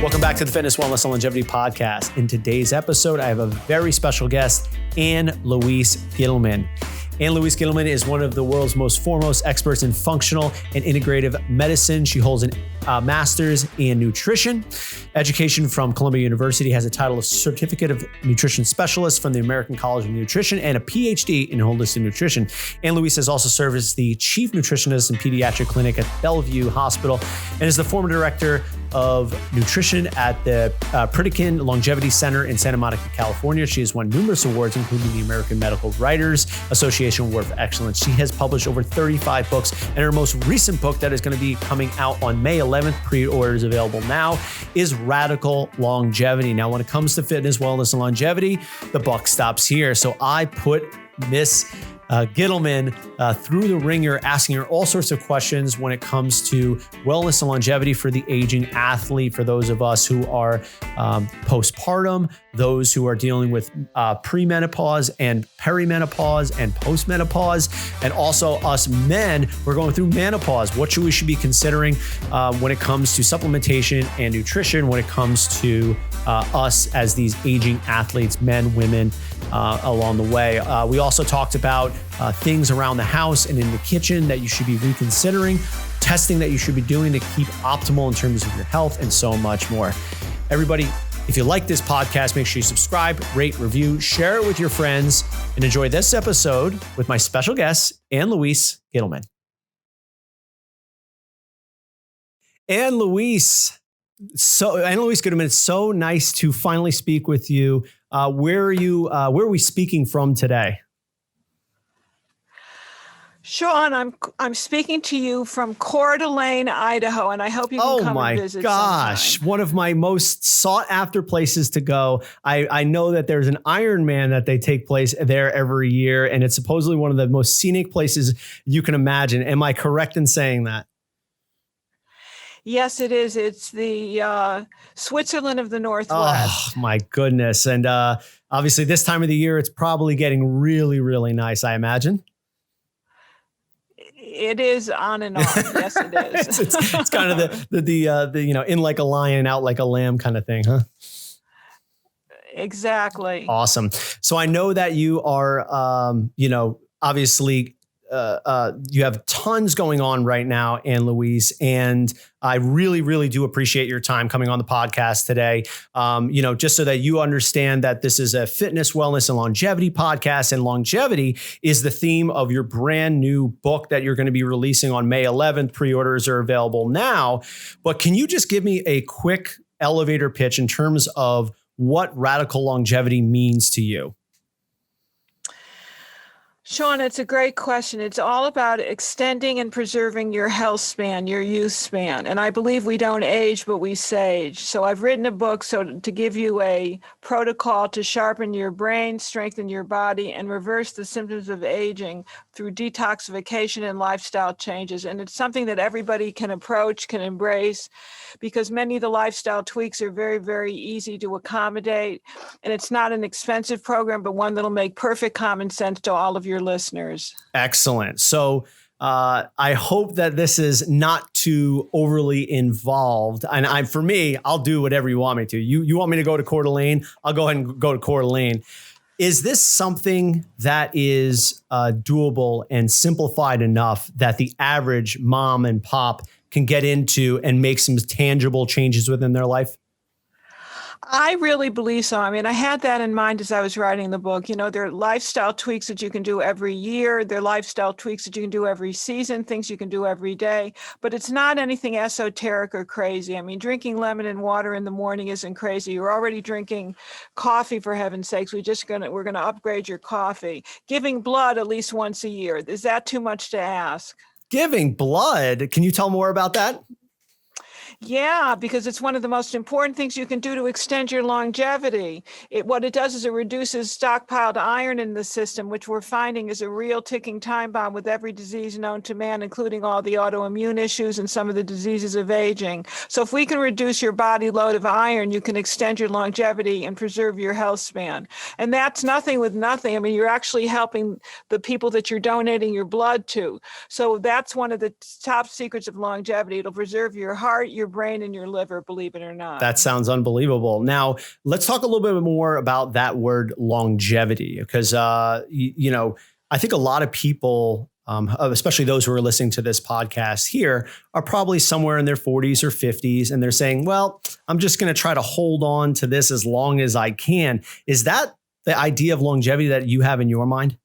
Welcome back to the Fitness, Wellness, and Longevity Podcast. In today's episode, I have a very special guest, Anne-Louise Gittleman. Anne-Louise Gittleman is one of the world's most foremost experts in functional and integrative medicine. She holds a master's in nutrition education from Columbia University, has a title of Certificate of Nutrition Specialist from the American College of Nutrition, and a PhD in holistic nutrition. Anne-Louise has also served as the chief nutritionist in pediatric clinic at Bellevue Hospital and is the former director of nutrition at the Pritikin Longevity Center in Santa Monica, California. She has won numerous awards, including the American Medical Writers Association Award of Excellence. She has published over 35 books, and her most recent book that is going to be coming out on May 11th, pre-orders available now, is Radical Longevity. Now, when it comes to fitness, wellness, and longevity, the buck stops here. So I put Miss Gittleman through the ringer, asking her all sorts of questions when it comes to wellness and longevity for the aging athlete, for those of us who are postpartum, those who are dealing with premenopause and perimenopause and postmenopause, and also us men, we're going through menopause. What should we be considering when it comes to supplementation and nutrition, when it comes to us as these aging athletes, men, women, along the way. We also talked about things around the house and in the kitchen that you should be reconsidering, testing that you should be doing to keep optimal in terms of your health, and so much more. Everybody, if you like this podcast, make sure you subscribe, rate, review, share it with your friends, and enjoy this episode with my special guest, Anne-Louise Gittleman. Anne-Louise Gittleman, it's so nice to finally speak with you. Where are we speaking from today? Sean, I'm speaking to you from Coeur d'Alene, Idaho, and I hope you can come and visit. Oh my gosh, sometime. One of my most sought after places to go. I know that there's an Ironman that they take place there every year, and it's supposedly one of the most scenic places you can imagine. Am I correct in saying that? Yes, it is. It's the Switzerland of the Northwest. Oh, my goodness. And obviously this time of the year, it's probably getting really, really nice, I imagine. It is on and off. Yes, it is. it's kind of the in like a lion, out like a lamb kind of thing, huh? Exactly. Awesome. So I know that you are, obviously, you have tons going on right now, Anne-Louise, and I really, really do appreciate your time coming on the podcast today. Just so that you understand that this is a fitness, wellness, and longevity podcast, and longevity is the theme of your brand new book that you're going to be releasing on May 11th. Pre-orders are available now, but can you just give me a quick elevator pitch in terms of what radical longevity means to you? Sean, it's a great question. It's all about extending and preserving your health span, your youth span. And I believe we don't age, but we sage. So I've written a book to give you a protocol to sharpen your brain, strengthen your body, and reverse the symptoms of aging through detoxification and lifestyle changes. And it's something that everybody can approach, can embrace, because many of the lifestyle tweaks are very, very easy to accommodate. And it's not an expensive program, but one that'll make perfect common sense to all of your listeners. Excellent. So I hope that this is not too overly involved. And for me, I'll do whatever you want me to. You want me to go to Coeur d'Alene? I'll go ahead and go to Coeur d'Alene. Is this something that is doable and simplified enough that the average mom and pop can get into and make some tangible changes within their life? I really believe so. I mean, I had that in mind as I was writing the book. There are lifestyle tweaks that you can do every year. There are lifestyle tweaks that you can do every season, things you can do every day. But it's not anything esoteric or crazy. I mean, drinking lemon and water in the morning isn't crazy. You're already drinking coffee, for heaven's sakes. We're going to upgrade your coffee. Giving blood at least once a year. Is that too much to ask? Giving blood? Can you tell more about that? Yeah, because it's one of the most important things you can do to extend your longevity. What it does is it reduces stockpiled iron in the system, which we're finding is a real ticking time bomb with every disease known to man, including all the autoimmune issues and some of the diseases of aging. So if we can reduce your body load of iron, you can extend your longevity and preserve your health span. And that's nothing with nothing. I mean, you're actually helping the people that you're donating your blood to. So that's one of the top secrets of longevity. It'll preserve your heart, your brain and your liver, believe it or not. That sounds unbelievable. Now, let's talk a little bit more about that word longevity, because, I think a lot of people, especially those who are listening to this podcast here, are probably somewhere in their 40s or 50s, and they're saying, well, I'm just going to try to hold on to this as long as I can. Is that the idea of longevity that you have in your mind?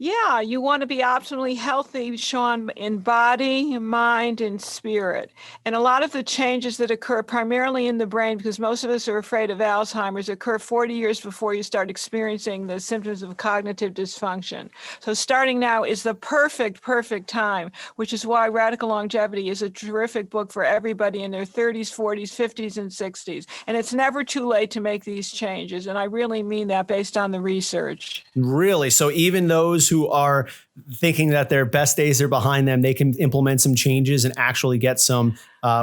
Yeah, you want to be optimally healthy, Sean, in body, mind, and spirit. And a lot of the changes that occur primarily in the brain, because most of us are afraid of Alzheimer's, occur 40 years before you start experiencing the symptoms of cognitive dysfunction. So starting now is the perfect time, which is why Radical Longevity is a terrific book for everybody in their 30s, 40s, 50s, and 60s. And it's never too late to make these changes. And I really mean that based on the research. Really? So even those who are thinking that their best days are behind them, they can implement some changes and actually get some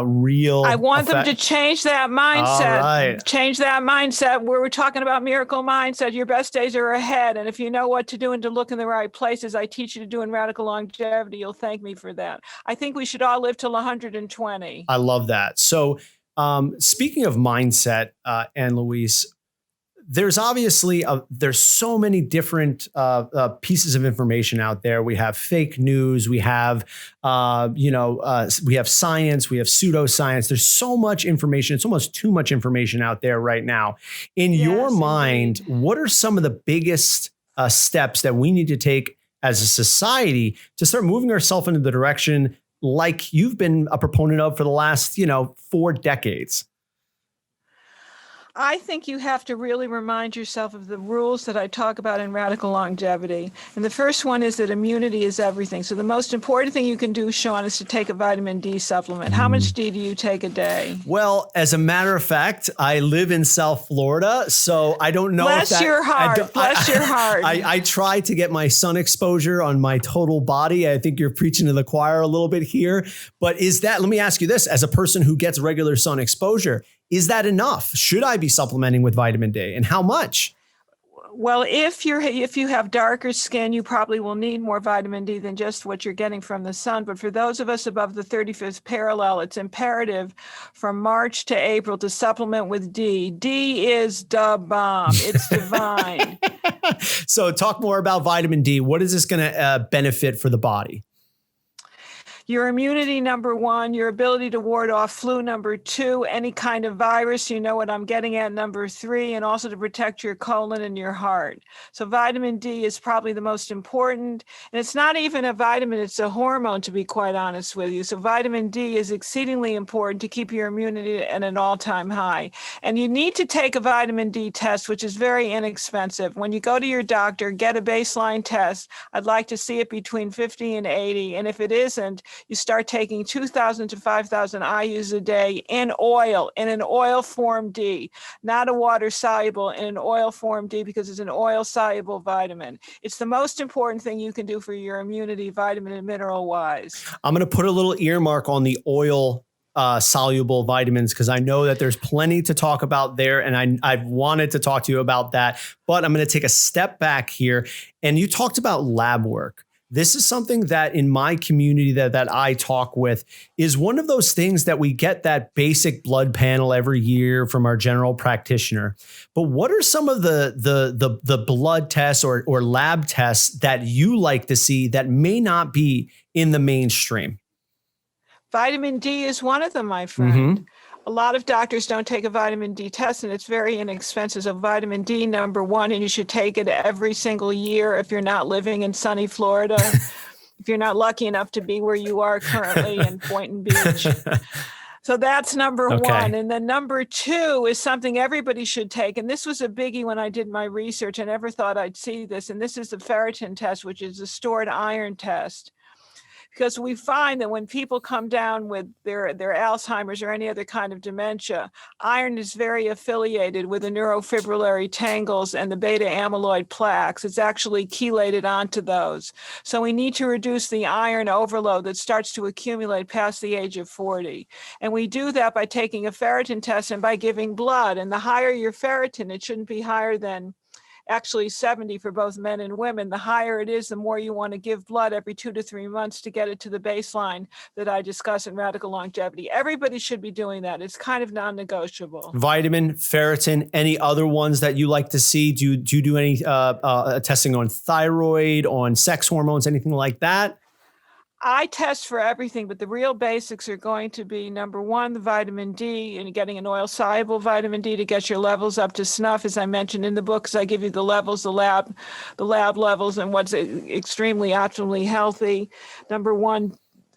real I want effect. them to change that mindset. All right. Change that mindset where we're talking about miracle mindset. Your best days are ahead. And if you know what to do and to look in the right places, I teach you to do in Radical Longevity. You'll thank me for that. I think we should all live till 120. I love that. So speaking of mindset, and Louise, there's obviously there's so many different pieces of information out there. We have fake news. We have we have science. We have pseudoscience. There's so much information. It's almost too much information out there right now. In your mind, what are some of the biggest steps that we need to take as a society to start moving ourselves into the direction like you've been a proponent of for the last 4 decades? I think you have to really remind yourself of the rules that I talk about in Radical Longevity. And the first one is that immunity is everything. So the most important thing you can do, Sean, is to take a vitamin D supplement. How much D do you take a day? Well, as a matter of fact, I live in South Florida, so I don't know. Bless your heart. Bless your heart. I try to get my sun exposure on my total body. I think you're preaching to the choir a little bit here. But let me ask you this, as a person who gets regular sun exposure, is that enough? Should I be supplementing with vitamin D, and how much? Well, if you have darker skin, you probably will need more vitamin D than just what you're getting from the sun. But for those of us above the 35th parallel, it's imperative from March to April to supplement with D. D is the bomb. It's divine. So talk more about vitamin D. What is this going to benefit for the body? Your immunity, number one, your ability to ward off flu, number two, any kind of virus, you know what I'm getting at, number three, and also to protect your colon and your heart. So vitamin D is probably the most important, and it's not even a vitamin, it's a hormone, to be quite honest with you. So vitamin D is exceedingly important to keep your immunity at an all-time high. And you need to take a vitamin D test, which is very inexpensive. When you go to your doctor, get a baseline test. I'd like to see it between 50 and 80, and if it isn't, you start taking 2,000 to 5,000 IUs a day in an oil form D, not a water soluble, in an oil form D, because it's an oil soluble vitamin. It's the most important thing you can do for your immunity, vitamin and mineral wise. I'm going to put a little earmark on the oil soluble vitamins, because I know that there's plenty to talk about there, and I've wanted to talk to you about that, but I'm going to take a step back here. And you talked about lab work. This is something that in my community that I talk with is one of those things that we get that basic blood panel every year from our general practitioner. But what are some of the blood tests or lab tests that you like to see that may not be in the mainstream? Vitamin D is one of them, my friend. Mm-hmm. A lot of doctors don't take a vitamin D test, and it's very inexpensive. So vitamin D, number one, and you should take it every single year if you're not living in sunny Florida, if you're not lucky enough to be where you are currently in Boynton Beach. So that's number one. And then number two is something everybody should take. And this was a biggie when I did my research. I never thought I'd see this. And this is the ferritin test, which is a stored iron test. Because we find that when people come down with their Alzheimer's or any other kind of dementia, iron is very affiliated with the neurofibrillary tangles and the beta amyloid plaques. It's actually chelated onto those. So we need to reduce the iron overload that starts to accumulate past the age of 40. And we do that by taking a ferritin test and by giving blood. And the higher your ferritin, it shouldn't be higher than actually 70 for both men and women. The higher it is, the more you want to give blood every 2 to 3 months to get it to the baseline that I discuss in Radical Longevity. Everybody should be doing that. It's kind of non-negotiable. Vitamin, ferritin, any other ones that you like to see? Do you do any testing on thyroid, on sex hormones, anything like that? I test for everything, but the real basics are going to be, number one, the vitamin D, and getting an oil-soluble vitamin D to get your levels up to snuff, as I mentioned in the book, because I give you the levels, the lab levels, and what's extremely optimally healthy. Number one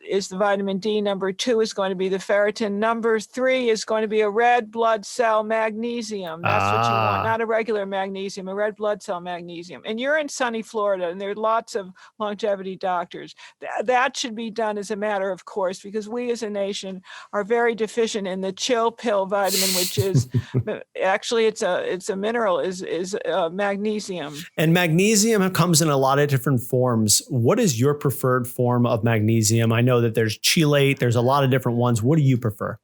is the vitamin D. Number two is going to be the ferritin. Number three is going to be a red blood cell magnesium. That's what you want, not a regular magnesium, a red blood cell magnesium. And you're in sunny Florida, and there are lots of longevity doctors. That should be done as a matter of course, because we as a nation are very deficient in the chill pill vitamin, which is actually it's a mineral, is magnesium. And magnesium comes in a lot of different forms. What is your preferred form of magnesium? I know that there's chelate, there's a lot of different ones. What do you prefer?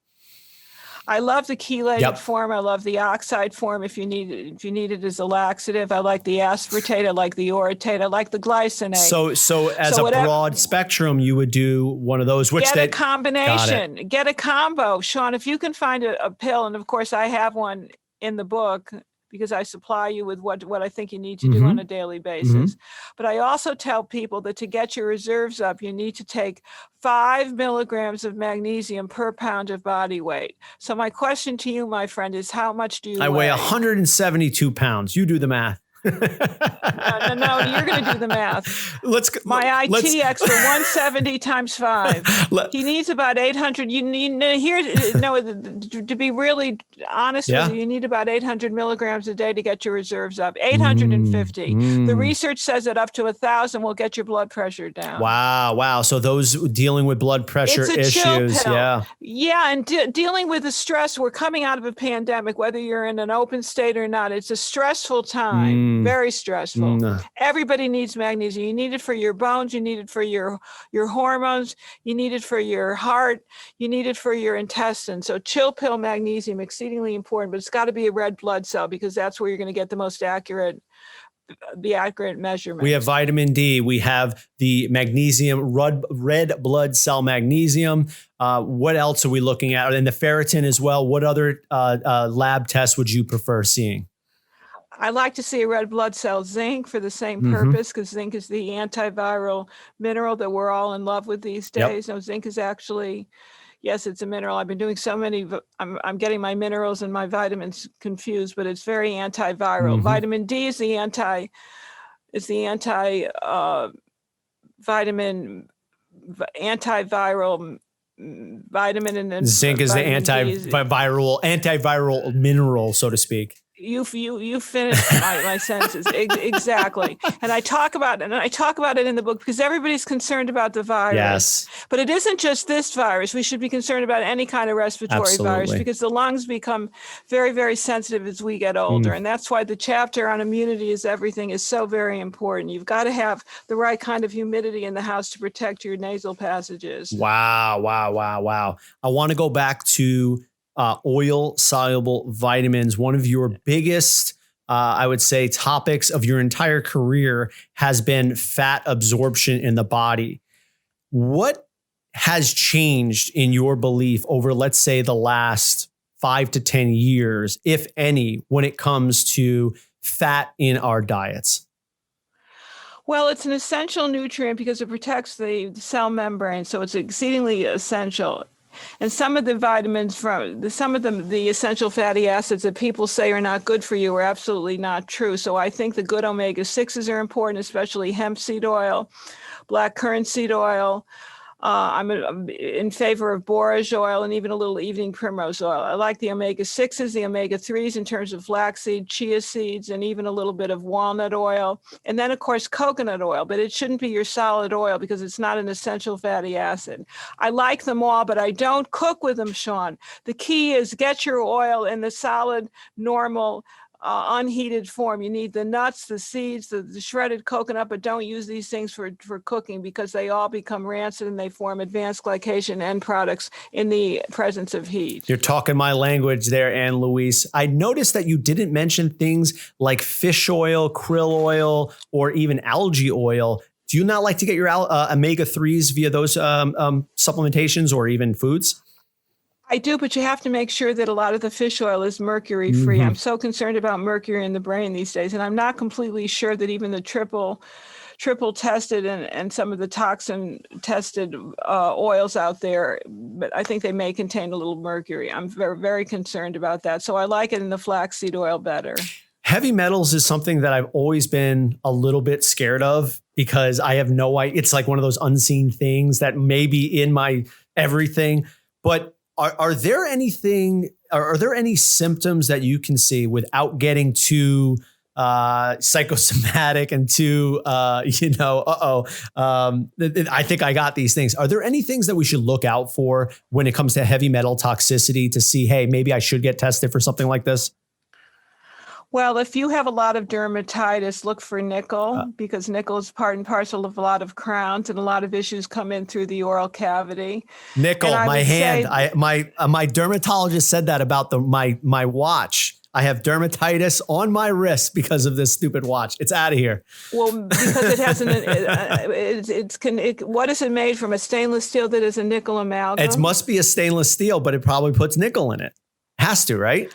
I love the chelated form. I love the oxide form if you need it as a laxative. I like the aspartate. I like the orotate. I like the glycinate. So as a broad spectrum, you would do one of those. Get a combination. Get a combo. Sean, if you can find a pill, and of course I have one in the book, because I supply you with what I think you need to do on a daily basis. But I also tell people that to get your reserves up, you need to take 5 milligrams of magnesium per pound of body weight. So my question to you, my friend, is how much do you weigh? I weigh 172 pounds. You do the math. No, you're going to do the math. My IT expert, 170 times 5. He needs about 800. You need to be really honest with you, you need about 800 milligrams a day to get your reserves up. 850. The research says that up to 1,000 will get your blood pressure down. Wow. So those dealing with blood pressure issues, and dealing with the stress. We're coming out of a pandemic, whether you're in an open state or not. It's a stressful time. Very stressful. Everybody needs magnesium. You need it for your bones. You need it for your hormones. You need it for your heart. You need it for your intestines. So chill pill magnesium, exceedingly important, but it's got to be a red blood cell, because that's where you're going to get the most accurate measurement. We have vitamin D. We have the magnesium, red blood cell magnesium. What else are we looking at? And the ferritin as well. What other lab tests would you prefer seeing? I like to see a red blood cell zinc for the same purpose, because zinc is the antiviral mineral that we're all in love with these days. No, zinc is actually, yes, it's a mineral. I've been doing so many, I'm getting my minerals and my vitamins confused, but it's very antiviral. Vitamin D is the antiviral vitamin, and zinc is the antiviral mineral, so to speak. You finished my sentences exactly, and I talk about it in the book, because everybody's concerned about the virus. Yes, but it isn't just this virus. We should be concerned about any kind of respiratory virus, because the lungs become very, very sensitive as we get older, and that's why the chapter on immunity is everything is so very important. You've got to have the right kind of humidity in the house to protect your nasal passages. Wow. I want to go back to oil-soluble vitamins. One of your biggest, I would say, topics of your entire career has been fat absorption in the body. What has changed in your belief over, let's say, the last 5 to 10 years, if any, when it comes to fat in our diets? Well, it's an essential nutrient because it protects the cell membrane, so it's exceedingly essential. And some of the vitamins the essential fatty acids that people say are not good for you are absolutely not true. So I think the good omega-6s are important, especially hemp seed oil, black currant seed oil. I'm in favor of borage oil and even a little evening primrose oil. I like the omega-6s, the omega-3s in terms of flaxseed, chia seeds, and even a little bit of walnut oil. And then, of course, coconut oil, but it shouldn't be your solid oil because it's not an essential fatty acid. I like them all, but I don't cook with them, Sean. The key is get your oil in the solid, normal unheated form. You need the nuts, the seeds, the shredded coconut, but don't use these things for cooking because they all become rancid and they form advanced glycation end products in the presence of heat. You're talking my language there, Anne Louise. I noticed that you didn't mention things like fish oil, krill oil, or even algae oil. Do you not like to get your omega-3s via those supplementations or even foods? I do, but you have to make sure that a lot of the fish oil is mercury-free. I'm so concerned about mercury in the brain these days, and I'm not completely sure that even the triple tested and some of the toxin tested oils out there, but I think they may contain a little mercury. I'm very, very concerned about that. So I like it in the flaxseed oil better. Heavy metals is something that I've always been a little bit scared of because I have no idea. It's like one of those unseen things that may be in my everything. But are there any symptoms that you can see without getting too psychosomatic and too, I think I got these things. Are there any things that we should look out for when it comes to heavy metal toxicity to see, hey, maybe I should get tested for something like this? Well, if you have a lot of dermatitis, look for nickel because nickel is part and parcel of a lot of crowns and a lot of issues come in through the oral cavity. Nickel, my hand. My dermatologist said that about my watch. I have dermatitis on my wrist because of this stupid watch. It's out of here. Well, because it has what is it made from? A stainless steel that is a nickel amalgam? It must be a stainless steel, but it probably puts nickel in it. Has to, right?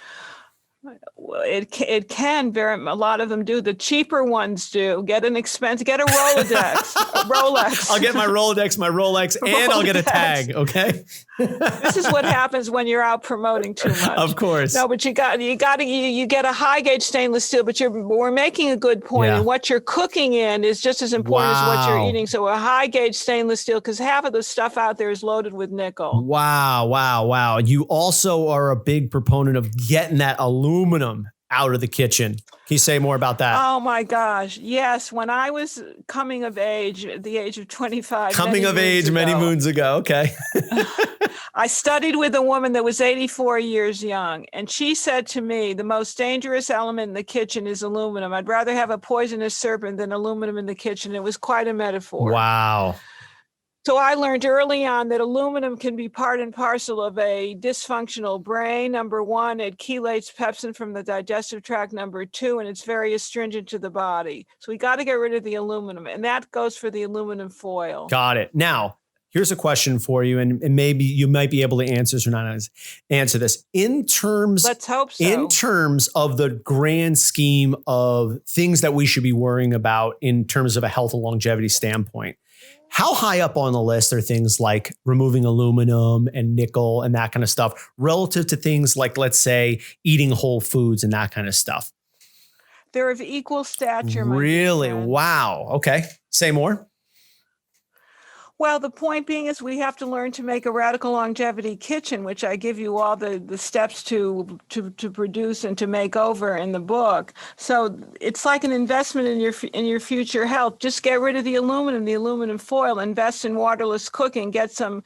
It can a lot of them do. The cheaper ones do. Get a Rolodex, a Rolex. I'll get my Rolodex, my Rolex, and I'll get a tag. Okay. This is what happens when you're out promoting too much. Of course. No, but you get a high gauge stainless steel, but we're making a good point. And what you're cooking in is just as important as what you're eating. So a high gauge stainless steel, because half of the stuff out there is loaded with nickel. Wow. You also are a big proponent of getting that aluminum out of the kitchen. Can you say more about that? Oh my gosh. Yes. When I was coming of age, at the age of 25. Many moons ago. Okay. I studied with a woman that was 84 years young, and she said to me, the most dangerous element in the kitchen is aluminum. I'd rather have a poisonous serpent than aluminum in the kitchen. It was quite a metaphor. Wow. So I learned early on that aluminum can be part and parcel of a dysfunctional brain. Number one, it chelates pepsin from the digestive tract. Number two, and it's very astringent to the body. So we got to get rid of the aluminum, and that goes for the aluminum foil. Got it. Now, here's a question for you, and maybe you might be able to answer this or not answer this. Let's hope so. In terms of the grand scheme of things that we should be worrying about in terms of a health and longevity standpoint, how high up on the list are things like removing aluminum and nickel and that kind of stuff relative to things like, let's say, eating whole foods and that kind of stuff? They're of equal stature. Really? Wow. Okay. Say more. Well, the point being is we have to learn to make a radical longevity kitchen, which I give you all the steps to produce and to make over in the book. So it's like an investment in your future health. Just get rid of the aluminum foil, invest in waterless cooking, get some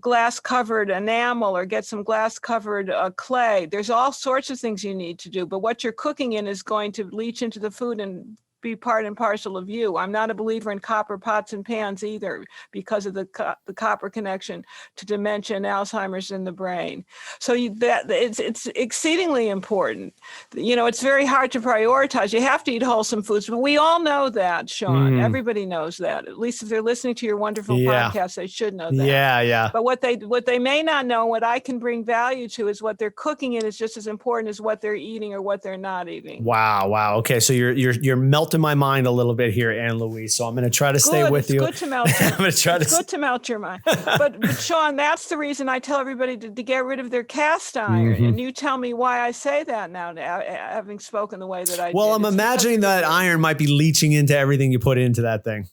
glass covered enamel or get some glass covered clay. There's all sorts of things you need to do, but what you're cooking in is going to leach into the food and be part and parcel of you. I'm not a believer in copper pots and pans either because of the copper connection to dementia and Alzheimer's in the brain. So it's exceedingly important. You know, it's very hard to prioritize. You have to eat wholesome foods, but we all know that, Sean. Everybody knows that. At least if they're listening to your wonderful podcast, they should know that. Yeah. But what they may not know, what I can bring value to, is what they're cooking in is just as important as what they're eating or what they're not eating. Wow. Okay, so you're melting my mind a little bit here, Anne Louise. So I'm going to try to stay with you. It's good to melt. Good to melt your mind. But Sean, that's the reason I tell everybody to get rid of their cast iron. And you tell me why I say that now, having spoken the way that I did. Well, I'm imagining that iron might be leaching into everything you put into that thing.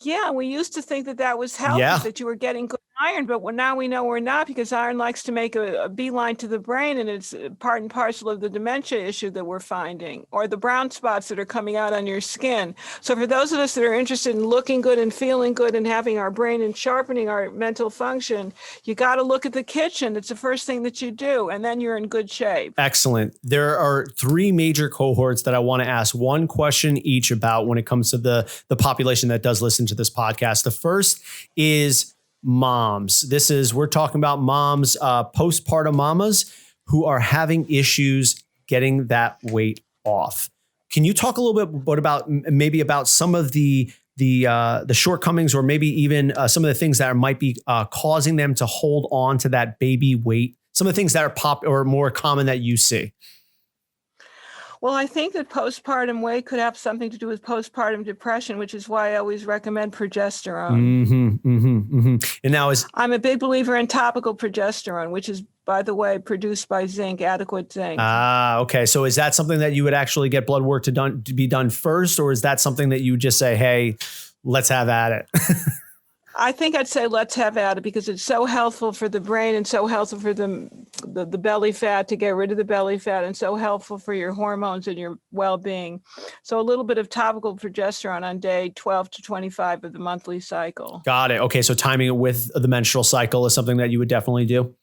Yeah, we used to think that was healthy, that you were getting good iron, but now we know we're not, because iron likes to make a beeline to the brain, and it's part and parcel of the dementia issue that we're finding, or the brown spots that are coming out on your skin. So for those of us that are interested in looking good and feeling good and having our brain and sharpening our mental function, you got to look at the kitchen. It's the first thing that you do, and then you're in good shape. Excellent. There are three major cohorts that I want to ask one question each about when it comes to the population that does listen to this podcast. The first is moms. We're talking about moms, postpartum mamas who are having issues getting that weight off. Can you talk a little bit about some of the shortcomings, or maybe even some of the things that might be causing them to hold on to that baby weight? Some of the things that are more common that you see. Well, I think that postpartum weight could have something to do with postpartum depression, which is why I always recommend progesterone. And now I'm a big believer in topical progesterone, which is, by the way, produced by zinc, adequate zinc. Okay. So is that something that you would actually get blood work to be done first, or is that something that you would just say, hey, let's have at it? I think I'd say let's have at it, because it's so helpful for the brain and so helpful for the belly fat, to get rid of the belly fat, and so helpful for your hormones and your well-being. So a little bit of topical progesterone on day 12 to 25 of the monthly cycle. Got it. Okay. So timing it with the menstrual cycle is something that you would definitely do.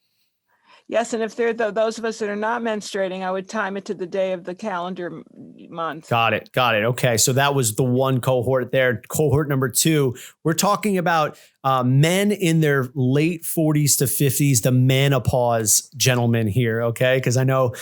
Yes, and if they're those of us that are not menstruating, I would time it to the day of the calendar month. Got it. Okay. So that was the one cohort there. Cohort number two, we're talking about men in their late 40s to 50s, the menopause gentlemen here. Okay. Because I know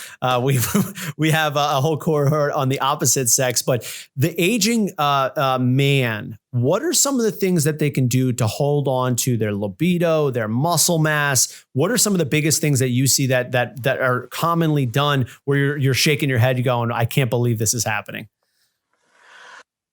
we have a whole cohort on the opposite sex, but the aging man, what are some of the things that they can do to hold on to their libido, their muscle mass? What are some of the biggest things that you see that are commonly done where you're shaking your head, you're going, I can't believe this is happening?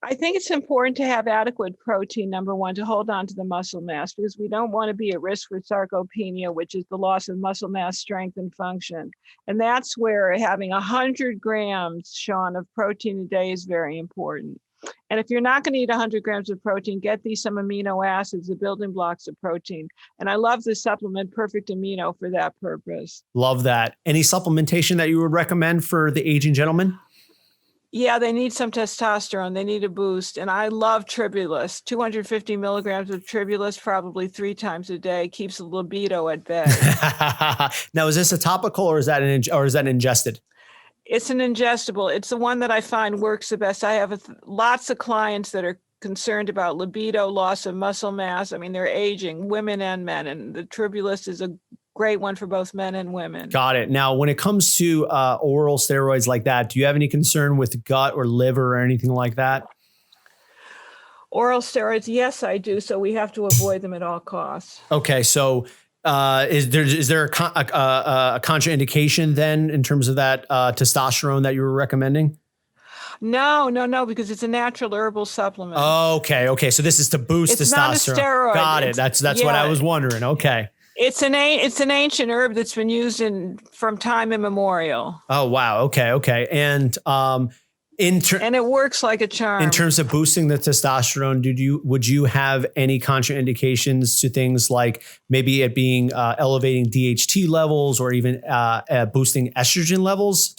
I think it's important to have adequate protein, number one, to hold on to the muscle mass, because we don't want to be at risk for sarcopenia, which is the loss of muscle mass strength and function. And that's where having 100 grams, Sean, of protein a day is very important. And if you're not going to eat 100 grams of protein, get these some amino acids, the building blocks of protein. And I love the supplement Perfect Amino for that purpose. Love that. Any supplementation that you would recommend for the aging gentleman? Yeah, they need some testosterone. They need a boost. And I love Tribulus. 250 milligrams of Tribulus, probably 3 times a day, keeps the libido at bay. Now, is this a topical or is that ingested? It's an ingestible. It's the one that I find works the best. I have lots of clients that are concerned about libido, loss of muscle mass. I mean, they're aging, women and men, and the Tribulus is a great one for both men and women. Got it. Now, when it comes to oral steroids like that, do you have any concern with gut or liver or anything like that? Oral steroids, yes, I do. So we have to avoid them at all costs. Okay, so is there a contraindication then in terms of that testosterone that you were recommending? No, because it's a natural herbal supplement. Okay. So this is to boost testosterone. Not a steroid. Got it. That's what I was wondering. Okay. It's an ancient herb that's been used from time immemorial. Oh wow. Okay. And and it works like a charm. In terms of boosting the testosterone, would you have any contraindications to things like maybe it being elevating DHT levels or even boosting estrogen levels?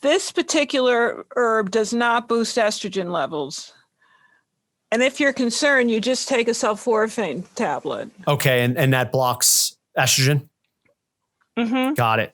This particular herb does not boost estrogen levels. And if you're concerned, you just take a sulforaphane tablet. Okay, and that blocks estrogen? Mm-hmm. Got it.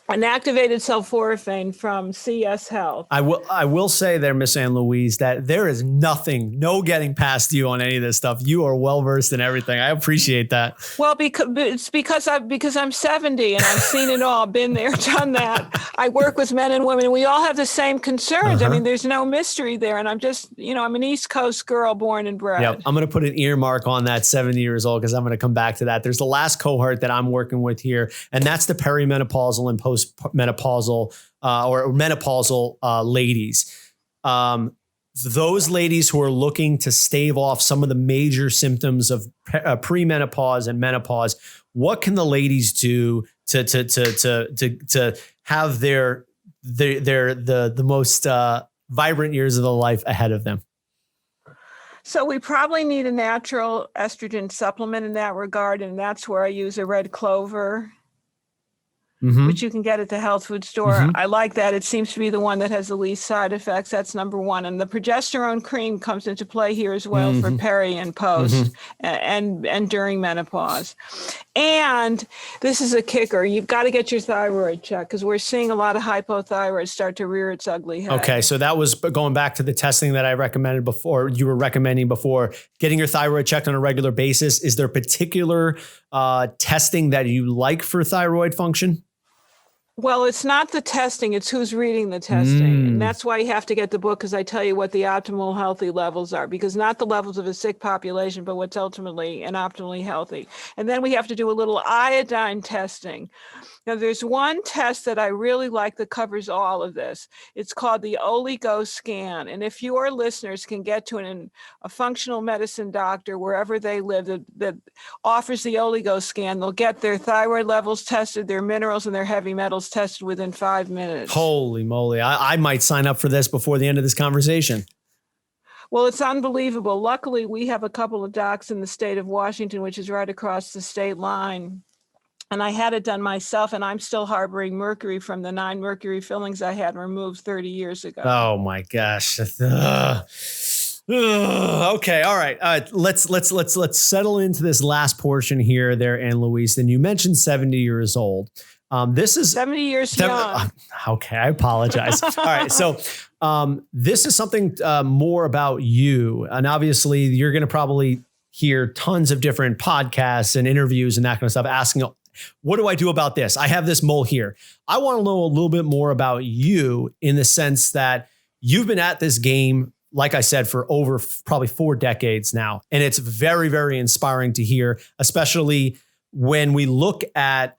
An activated sulforaphane from CS Health. I will say there, Miss Ann Louise, that there is no getting past you on any of this stuff. You are well versed in everything. I appreciate that. Well, it's because I'm 70 and I've seen it all, been there, done that. I work with men and women. We all have the same concerns. I mean, there's no mystery there. And I'm just, I'm an East Coast girl born and bred. Yep. I'm going to put an earmark on that 70 years old because I'm going to come back to that. There's the last cohort that I'm working with here, and that's the perimenopausal and postmenopausal or menopausal ladies. Those ladies who are looking to stave off some of the major symptoms of premenopause and menopause, what can the ladies do to have the most vibrant years of their life ahead of them? So we probably need a natural estrogen supplement in that regard, and that's where I use a red clover, which you can get at the health food store. I like that. It seems to be the one that has the least side effects. That's number one. And the progesterone cream comes into play here as well for peri and post and during menopause. And this is a kicker. You've got to get your thyroid checked because we're seeing a lot of hypothyroid start to rear its ugly head. Okay. So that was going back to the testing that I recommended before, you were recommending before, getting your thyroid checked on a regular basis. Is there particular testing that you like for thyroid function? Well, it's not the testing, it's who's reading the testing. And that's why you have to get the book, because I tell you what the optimal healthy levels are, because not the levels of a sick population, but what's ultimately and optimally healthy. And then we have to do a little iodine testing. Now, there's one test that I really like that covers all of this. It's called the oligoscan. And if your listeners can get to a functional medicine doctor wherever they live that offers the oligoscan, they'll get their thyroid levels tested, their minerals and their heavy metals tested within 5 minutes. Holy moly. I might sign up for this before the end of this conversation. Well, it's unbelievable. Luckily, we have a couple of docs in the state of Washington, which is right across the state line. And I had it done myself, and I'm still harboring mercury from the 9 mercury fillings I had removed 30 years ago. Oh my gosh. Okay. All right. Let's settle into this last portion here there, Anne Louise. Then you mentioned 70 years old. This is 70 years young. Okay. I apologize. All right. So this is something more about you. And obviously you're going to probably hear tons of different podcasts and interviews and that kind of stuff asking, what do I do about this? I have this mole here. I want to know a little bit more about you in the sense that you've been at this game, like I said, for over probably 4 decades now. And it's very, very inspiring to hear, especially when we look at,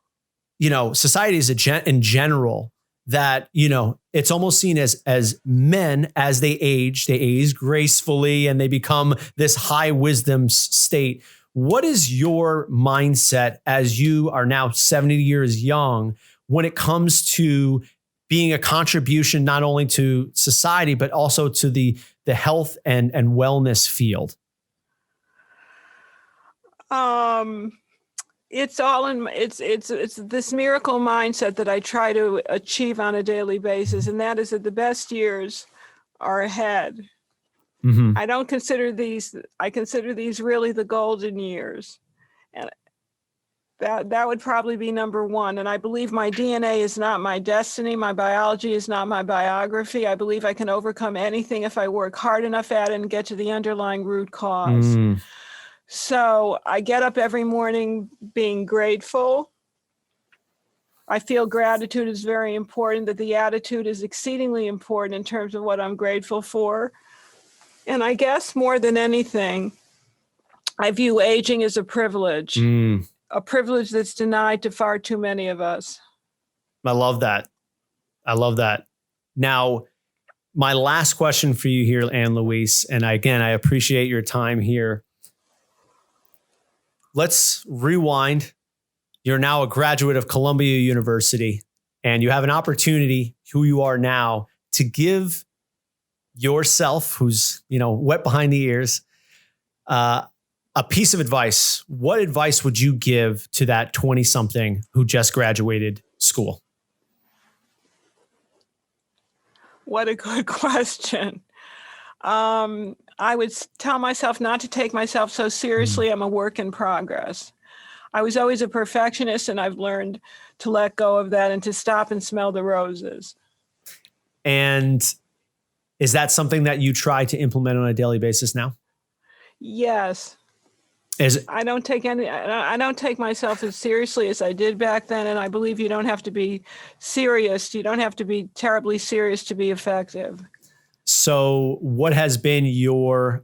society in general, that, it's almost seen as men, as they age gracefully and they become this high wisdom state. What is your mindset as you are now 70 years young when it comes to being a contribution not only to society, but also to the health and wellness field? It's this miracle mindset that I try to achieve on a daily basis. And that is that the best years are ahead. I don't consider I consider these really the golden years. And that would probably be number one. And I believe my DNA is not my destiny. My biology is not my biography. I believe I can overcome anything if I work hard enough at it and get to the underlying root cause. So I get up every morning being grateful. I feel gratitude is very important, that the attitude is exceedingly important in terms of what I'm grateful for. And I guess more than anything, I view aging as a privilege that's denied to far too many of us. I love that. Now, my last question for you here, Anne Louise, and again, I appreciate your time here. Let's rewind. You're now a graduate of Columbia University, and you have an opportunity, who you are now, to give yourself, who's, wet behind the ears, a piece of advice. What advice would you give to that 20-something who just graduated school? What a good question. I would tell myself not to take myself so seriously. I'm a work in progress. I was always a perfectionist, and I've learned to let go of that and to stop and smell the roses. And is that something that you try to implement on a daily basis now? Yes. I don't take myself as seriously as I did back then. And I believe you don't have to be serious. You don't have to be terribly serious to be effective. So what has been your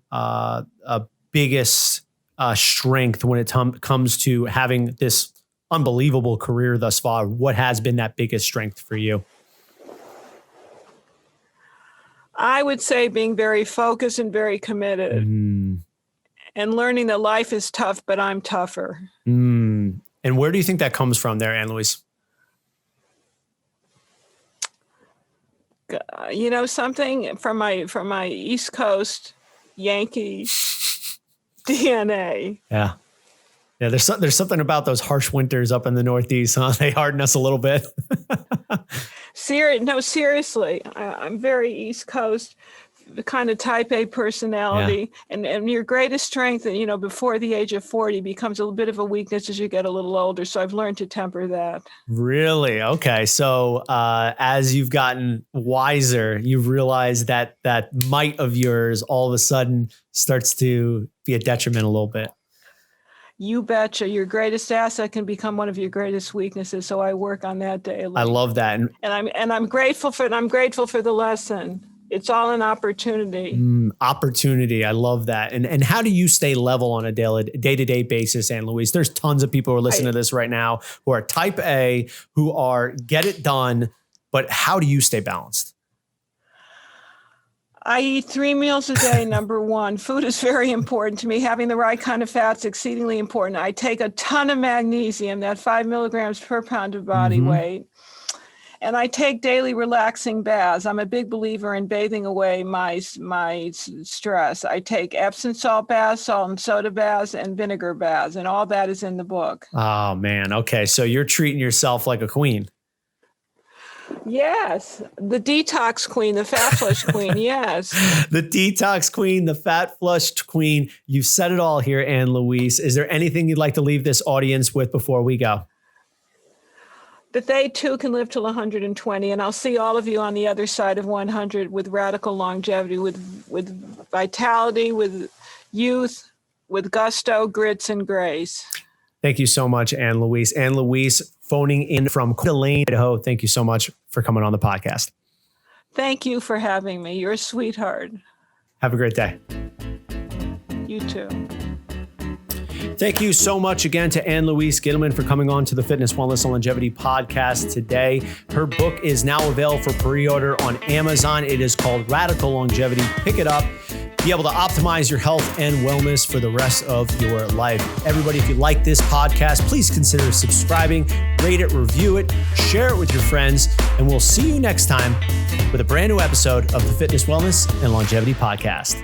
biggest strength when it comes to having this unbelievable career thus far? What has been that biggest strength for you? I would say being very focused and very committed and learning that life is tough, but I'm tougher. And where do you think that comes from there, Anne Louise? Something from my East Coast Yankee DNA. Yeah. Yeah, there's something about those harsh winters up in the Northeast, huh? They harden us a little bit. Seriously, I'm very East Coast, the kind of type A personality, and your greatest strength, before the age of 40 becomes a little bit of a weakness as you get a little older. So I've learned to temper that. Really? Okay. So as you've gotten wiser, you've realized that might of yours all of a sudden starts to be a detriment a little bit. You betcha. Your greatest asset can become one of your greatest weaknesses. So I work on that daily. I love that. And I'm grateful for the lesson. It's all an opportunity. Opportunity. I love that. And how do you stay level on a day-to-day basis, Ann Louise? There's tons of people who are listening to this right now who are type A, who are get it done, but how do you stay balanced? I eat 3 meals a day, number one. Food is very important to me. Having the right kind of fats, exceedingly important. I take a ton of magnesium, that 5 milligrams per pound of body weight. And I take daily relaxing baths. I'm a big believer in bathing away my stress. I take Epsom salt baths, salt and soda baths, and vinegar baths. And all that is in the book. Oh, man. Okay. So you're treating yourself like a queen. Yes, the detox queen, the fat flush queen. Yes, the detox queen, the fat flushed queen. You've said it all here, Ann Louise. Is there anything you'd like to leave this audience with before we go? That they too can live till 120, and I'll see all of you on the other side of 100 with radical longevity, with vitality, with youth, with gusto, grits, and grace. Thank you so much, Ann Louise. Ann Louise, phoning in from Gittleman, Idaho. Thank you so much for coming on the podcast. Thank you for having me. You're a sweetheart. Have a great day. You too. Thank you so much again to Ann Louise Gittleman for coming on to the Fitness, Wellness, and Longevity podcast today. Her book is now available for pre-order on Amazon. It is called Radical Longevity. Pick it up. Be able to optimize your health and wellness for the rest of your life. Everybody, if you like this podcast, please consider subscribing, rate it, review it, share it with your friends, and we'll see you next time with a brand new episode of the Fitness, Wellness, and Longevity podcast.